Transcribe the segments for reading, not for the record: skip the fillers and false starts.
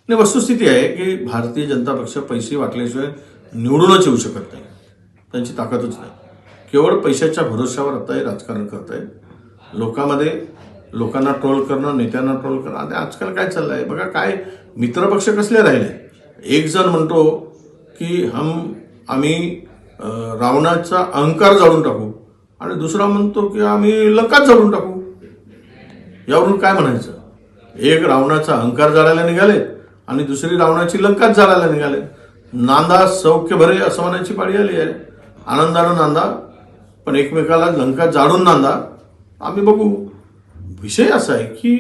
नाही, वस्तुस्थिती आहे की भारतीय जनता पक्ष पैसे वाटल्याशिवाय निवडूनच येऊ शकत नाही. त्यांची ताकदच नाही. केवळ पैशाच्या भरोश्यावर आता हे राजकारण करत आहे. लोकांमध्ये लोकांना ट्रोल करणं, नेत्यांना ट्रोल करणं. आता आजकाल काय चाललं आहे बघा, काय मित्रपक्ष कसले राहिले. एक जण म्हणतो की आम्ही रावणाचा अहंकार जाळून टाकू आणि दुसरा म्हणतो की आम्ही लंकाच जाळून टाकू. यावरून काय म्हणायचं? एक रावणाचा अहंकार जाळायला निघाले आणि दुसरी रावणाची लंकाच जाळायला निघाले. नांदा सौख्य भरे असं म्हणायची पाळी आली आहे. आनंदानं नांदा, पण एकमेकाला लंका जाळून नांदा. आम्ही बघू. विषय असा आहे की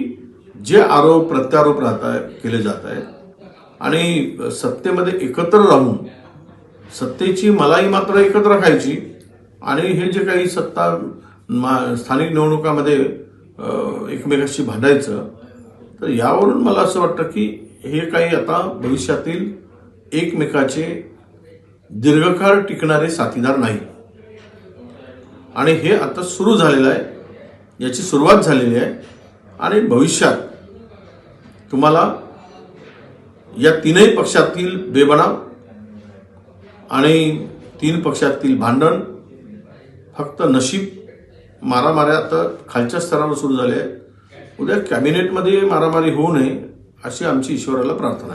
जे आरोप प्रत्यारोप केले जात आहेत आणि सत्तेमध्ये एकत्र राहून सत्तेची मलाई मात्र एकत्र खायची आणि हे जे काही सत्ता स्थानिक निवडणुकामध्ये एकमेकाशी भांडायचं, तर यावरून मला असं वाटतं की हे काही आता भविष्यातील एकमेकाचे दीर्घकाळ टिकणारे साथीदार नाही. आणि हे आता सुरू झालेलं आहे, याची सुरुवात झालेली आहे आणि भविष्यात तुम्हाला या तीनही पक्षातील बेबनाव आणि तीन पक्षातील भांडण, फक्त नशीब, मारामाऱ्या आता खालच्या स्तरावर सुरू झाले आहेत. उद्या कॅबिनेटमध्ये मारामारी होऊ नये अशी आमची ईश्वराला प्रार्थना आहे.